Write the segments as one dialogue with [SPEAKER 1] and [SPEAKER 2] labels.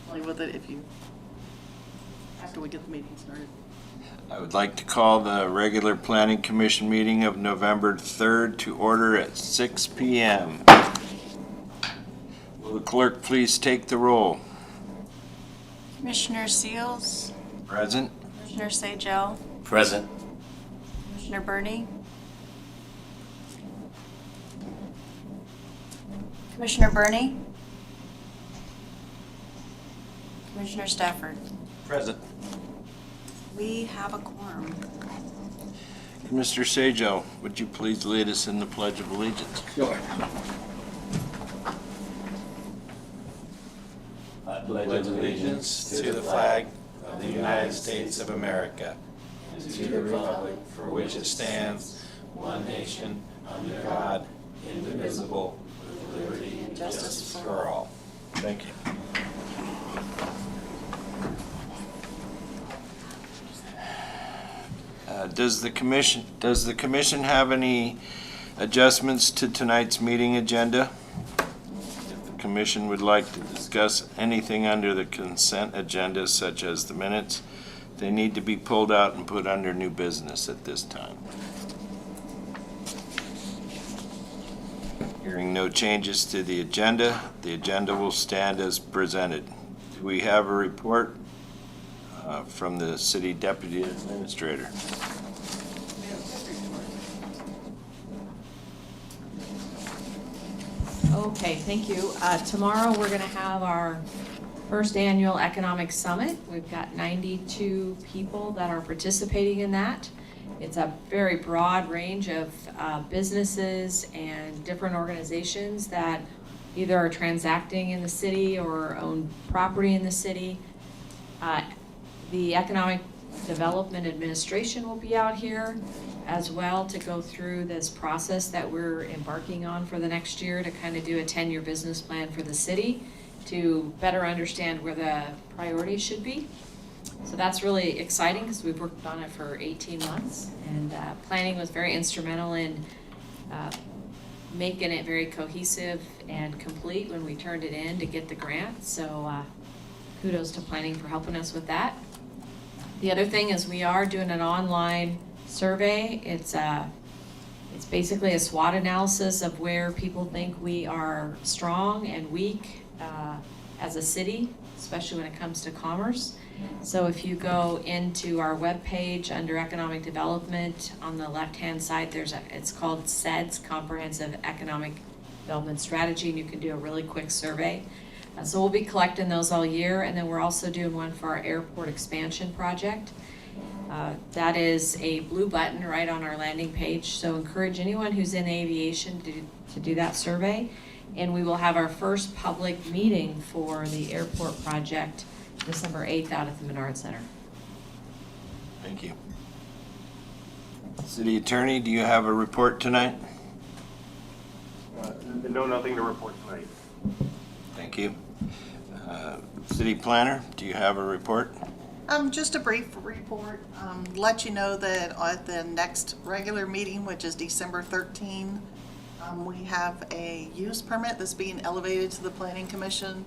[SPEAKER 1] play with it if you, after we get the meeting started.
[SPEAKER 2] I would like to call the regular Planning Commission meeting of November 3rd to order at 6 p.m. Will the clerk please take the roll?
[SPEAKER 3] Commissioner Seals,
[SPEAKER 2] Present.
[SPEAKER 3] Commissioner Sajel,
[SPEAKER 4] Present.
[SPEAKER 3] Commissioner Burney, Commissioner Burney, Commissioner Stafford.
[SPEAKER 4] Present.
[SPEAKER 3] We have a quorum.
[SPEAKER 2] Mr. Sajel, would you please lead us in the Pledge of Allegiance?
[SPEAKER 4] Sure. I pledge allegiance to the flag of the United States of America and to the republic for which it stands, one nation, under God, indivisible, with liberty and justice for all.
[SPEAKER 2] Thank you. Does the commission have any adjustments to tonight's meeting agenda? If the commission would like to discuss anything under the consent agenda, such as the minutes, they need to be pulled out and put under new business at this time. Hearing no changes to the agenda will stand as presented. Do we have a report from the City Deputy Administrator?
[SPEAKER 5] Okay, thank you. Tomorrow, we're going to have our first annual Economic Summit. We've got 92 people that are participating in that. It's a very broad range of businesses and different organizations that either are transacting in the city or own property in the city. The Economic Development Administration will be out here as well to go through this process that we're embarking on for the next year to kind of do a 10-year business plan for the city to better understand where the priorities should be. So that's really exciting because we've worked on it for 18 months, and planning was very instrumental in making it very cohesive and complete when we turned it in to get the grant. So kudos to planning for helping us with that. The other thing is we are doing an online survey. It's basically a SWOT analysis of where people think we are strong and weak as a city, especially when it comes to commerce. So if you go into our webpage under Economic Development, on the left-hand side, it's called CEDS, Comprehensive Economic Development Strategy, and you can do a really quick survey. So we'll be collecting those all year, and then we're also doing one for our airport expansion project. That is a blue button right on our landing page, so encourage anyone who's in aviation to do that survey. And we will have our first public meeting for the airport project December 8th out at the Menard Center.
[SPEAKER 2] Thank you. City Attorney, do you have a report tonight?
[SPEAKER 6] No, nothing to report tonight.
[SPEAKER 2] Thank you. City Planner, do you have a report?
[SPEAKER 1] Just a brief report. Let you know that at the next regular meeting, which is December 13, we have a use permit that's being elevated to the Planning Commission.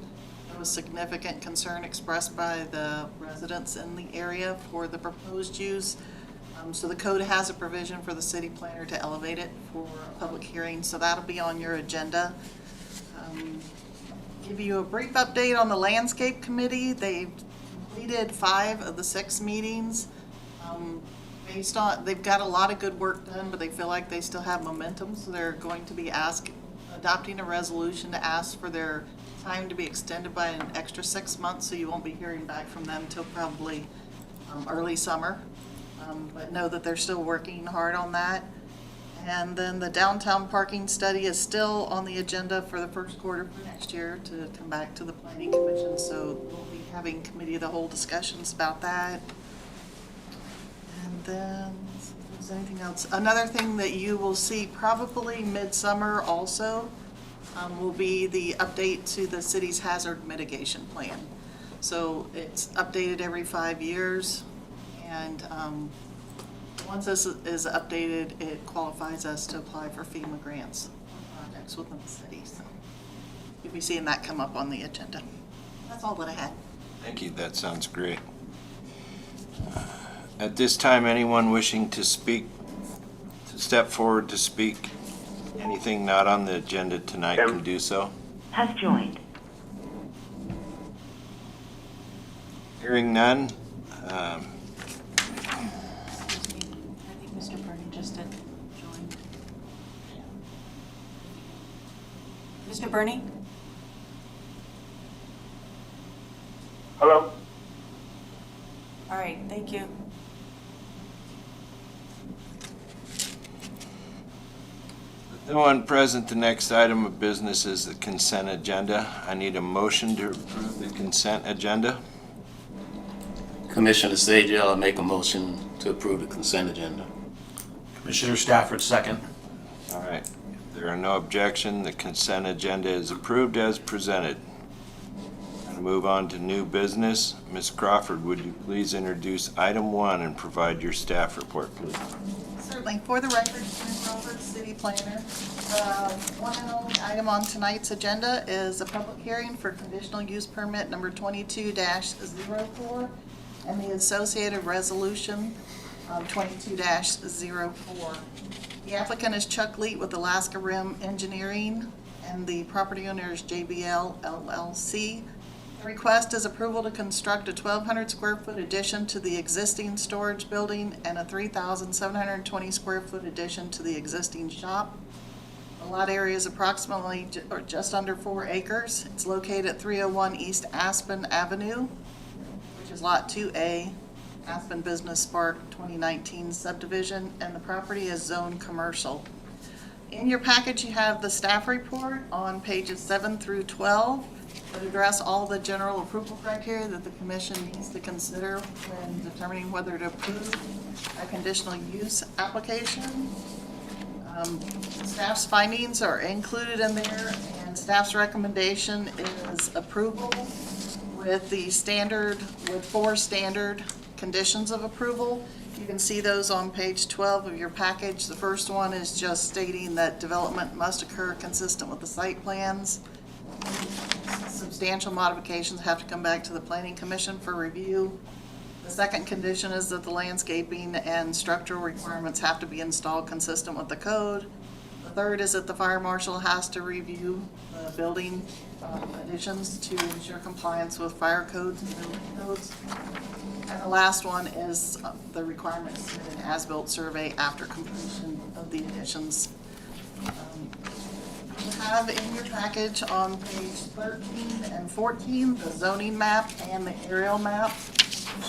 [SPEAKER 1] There was significant concern expressed by the residents in the area for the proposed use. So the code has a provision for the city planner to elevate it for a public hearing, so that'll be on your agenda. Give you a brief update on the Landscape Committee. They've completed 5 of the 6 meetings. They've got a lot of good work done, but they feel like they still have momentum, so they're going to be adopting a resolution to ask for their time to be extended by an extra 6 months, so you won't be hearing back from them till probably early summer. But know that they're still working hard on that. And then the downtown parking study is still on the agenda for the first quarter for next year to come back to the Planning Commission. So we'll be having committee of the whole discussions about that. And then, if there's anything else, another thing that you will see probably midsummer also will be the update to the city's hazard mitigation plan. So it's updated every 5 years, and once this is updated, it qualifies us to apply for FEMA grants on projects within the city. So you'll be seeing that come up on the agenda. That's all that I had.
[SPEAKER 2] Thank you, that sounds great. At this time, anyone wishing to step forward to speak, anything not on the agenda tonight can do so.
[SPEAKER 7] Has joined.
[SPEAKER 2] Hearing none,
[SPEAKER 3] Excuse me, I think Mr. Burney just had joined. Mr. Burney?
[SPEAKER 6] Hello?
[SPEAKER 3] All right, thank you.
[SPEAKER 2] no one present. The next item of business is the consent agenda. I need a motion to approve the consent agenda.
[SPEAKER 8] Commissioner Sajal, I make a motion to approve the consent agenda.
[SPEAKER 4] Commissioner Stafford, second.
[SPEAKER 2] All right, if there are no objection, the consent agenda is approved as presented. Going to move on to new business. Ms. Crawford, would you please introduce item 1 and provide your staff report, please?
[SPEAKER 1] Certainly. For the record, Ms. Crawford, City Planner. One and only item on tonight's agenda is a public hearing for conditional use permit number 22-04 and the associated resolution 22-04. The applicant is Chuck Leet with Alaska Rim Engineering, and the property owner is JBL LLC. The request is approval to construct a 1,200 square foot addition to the existing storage building and a 3,720 square foot addition to the existing shop. The lot area is approximately or just under 4 acres. It's located at 301 East Aspen Avenue, which is Lot 2A, Aspen Business Park 2019 subdivision, and the property is zoned commercial. In your package, you have the staff report on pages 7 through 12 that address all the general approval criteria that the commission needs to consider when determining whether to approve a conditional use application. Staff's findings are included in there, and staff's recommendation is approval with with 4 standard conditions of approval. You can see those on page 12 of your package. The first one is just stating that development must occur consistent with the site plans. Substantial modifications have to come back to the Planning Commission for review. The second condition is that the landscaping and structural requirements have to be installed consistent with the code. The third is that the fire marshal has to review the building additions to ensure compliance with fire codes and building codes. And the last one is the requirement to submit an as-built survey after completion of the additions. You have in your package on page 13 and 14 the zoning map and the aerial map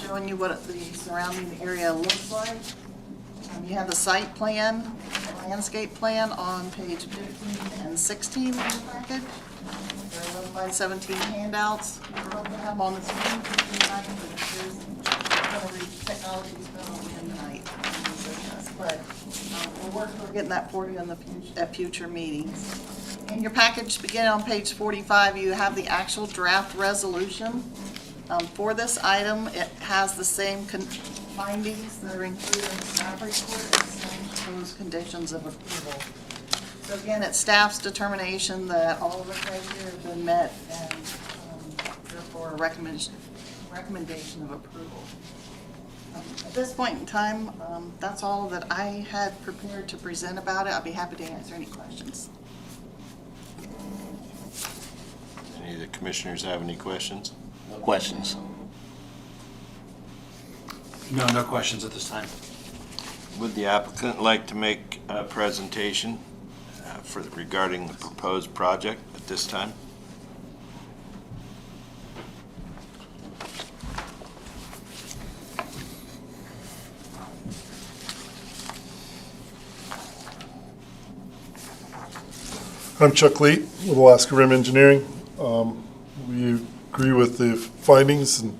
[SPEAKER 1] showing you what the surrounding area looks like. You have the site plan, the landscape plan on page 15 and 16 in your package. There are 11 by 17 handouts. We're hoping to have on the screen tonight, but if there's technology's been on tonight. But we'll work toward getting that for you at future meetings. In your package, beginning on page 45, you have the actual draft resolution. For this item, it has the same findings that are included in the staff report as same proposed conditions of approval. So again, it's staff's determination that all of the criteria have been met and therefore a recommendation of approval. At this point in time, that's all that I had prepared to present about it. I'd be happy to answer any questions.
[SPEAKER 2] Any of the commissioners have any questions?
[SPEAKER 8] No questions.
[SPEAKER 4] No questions at this time.
[SPEAKER 2] Would the applicant like to make a presentation regarding the proposed project at this time?
[SPEAKER 9] I'm Chuck Leet with Alaska Rim Engineering. We agree with the findings and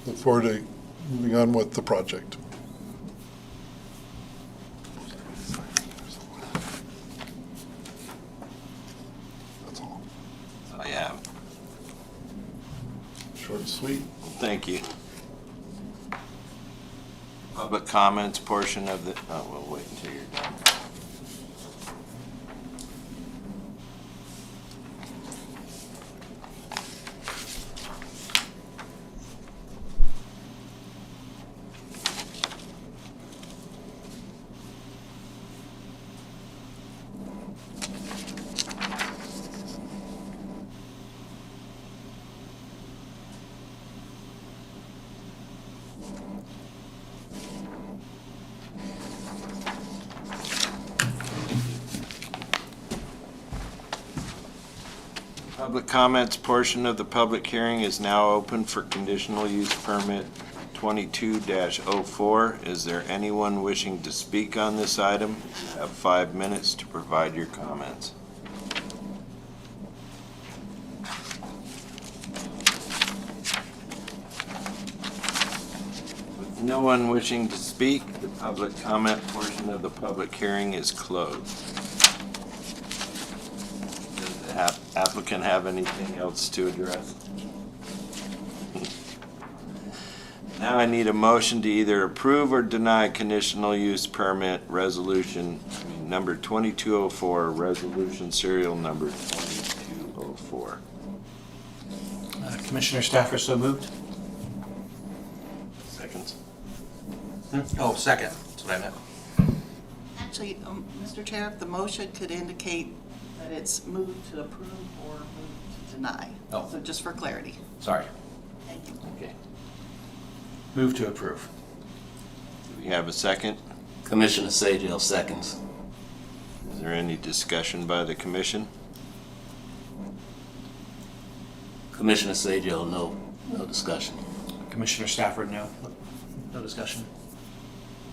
[SPEAKER 9] look forward to moving on with the project. That's all.
[SPEAKER 2] That's all you have.
[SPEAKER 9] Short and sweet.
[SPEAKER 2] Thank you. Public comments portion of the, we'll wait until you're done. Public comments portion of the public hearing is now open for conditional use permit 22-04. Is there anyone wishing to speak on this item? You have 5 minutes to provide your comments. With no one wishing to speak, the public comment portion of the public hearing is closed. Does the applicant have anything else to address? Now I need a motion to either approve or deny conditional use permit resolution number 2204, resolution serial number 2204.
[SPEAKER 7] Commissioner Stafford, so moved.
[SPEAKER 2] Seconds.
[SPEAKER 7] Oh, second. That's what I meant.
[SPEAKER 1] Actually, Mr. Chair, if the motion could indicate that it's moved to approve or moved to deny.
[SPEAKER 7] Oh.
[SPEAKER 1] So just for clarity.
[SPEAKER 7] Sorry.
[SPEAKER 1] Thank you.
[SPEAKER 7] Okay. Move to approve.
[SPEAKER 2] Do we have a second?
[SPEAKER 8] Commissioner Sajal seconds.
[SPEAKER 2] Is there any discussion by the commission?
[SPEAKER 8] Commissioner Sajal, no discussion.
[SPEAKER 7] Commissioner Stafford, no. No discussion.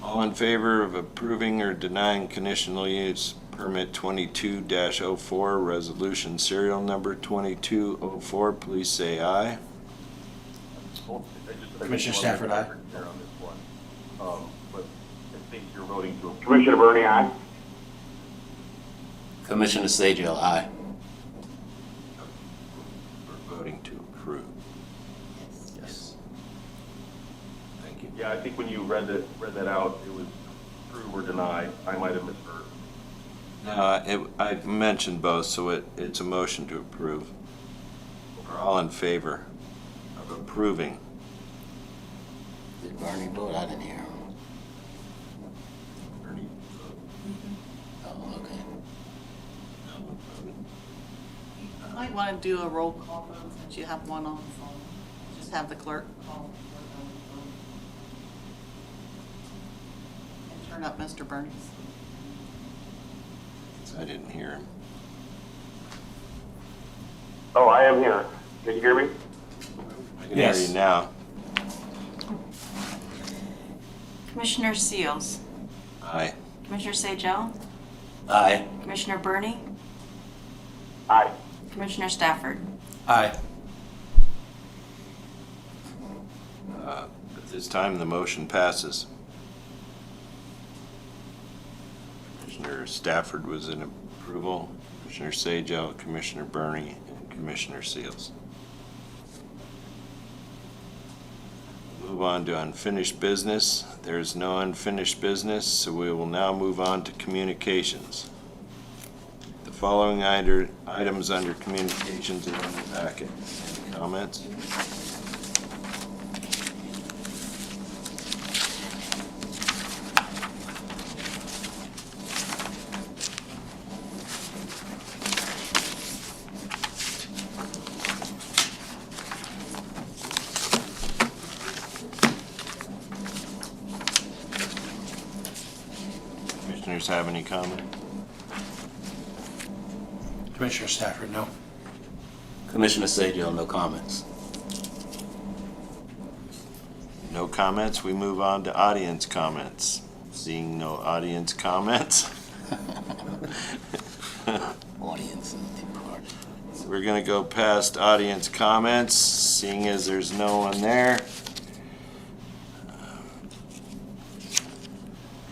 [SPEAKER 2] All in favor of approving or denying conditional use permit 22-04, resolution serial number 2204, please say aye.
[SPEAKER 7] Commissioner Stafford, aye.
[SPEAKER 6] But I think you're voting to. Commissioner Bernie, aye.
[SPEAKER 8] Commissioner Sajal, aye.
[SPEAKER 2] We're voting to approve.
[SPEAKER 7] Yes.
[SPEAKER 2] Thank you.
[SPEAKER 6] Yeah, I think when you read that out, it was approve or deny. I might have misheard.
[SPEAKER 2] I mentioned both, so it's a motion to approve. We're all in favor of approving.
[SPEAKER 8] Did Bernie vote? I didn't hear him.
[SPEAKER 2] Ernie,
[SPEAKER 8] Oh, okay.
[SPEAKER 1] You might want to do a roll call vote since you have one on the phone. Just have the clerk call. And turn up Mr. Bernie's.
[SPEAKER 2] I didn't hear him.
[SPEAKER 6] Oh, I am here. Can you hear me?
[SPEAKER 2] I can hear you now.
[SPEAKER 3] Commissioner Seals,
[SPEAKER 2] Aye.
[SPEAKER 3] Commissioner Sajal,
[SPEAKER 8] Aye.
[SPEAKER 3] Commissioner Bernie,
[SPEAKER 6] Aye.
[SPEAKER 3] Commissioner Stafford.
[SPEAKER 7] Aye.
[SPEAKER 2] At this time, the motion passes. Commissioner Stafford was in approval, Commissioner Sajal, Commissioner Bernie, and Commissioner Seals. Move on to unfinished business. There is no unfinished business, so we will now move on to communications. The following items under communications are in the packet. Any comments? Commissioners have any comment?
[SPEAKER 7] Commissioner Stafford, no.
[SPEAKER 8] Commissioner Sajal, no comments.
[SPEAKER 2] No comments, we move on to audience comments. Seeing no audience comments,
[SPEAKER 8] Audience departed.
[SPEAKER 2] so we're gonna go past audience comments, seeing as there's no one there.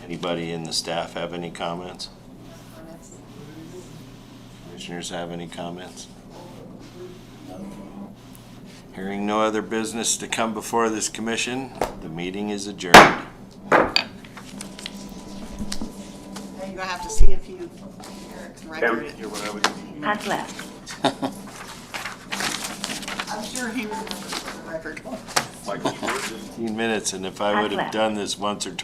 [SPEAKER 2] Anybody in the staff have any comments? Commissioners have any comments? Hearing no other business to come before this commission, the meeting is adjourned.
[SPEAKER 1] Now you're gonna have to see if you can record it.
[SPEAKER 6] You're what I would.
[SPEAKER 3] Pass left.
[SPEAKER 1] I'm sure he remembers for the record.
[SPEAKER 2] 15 minutes, and if I would have done this once or twice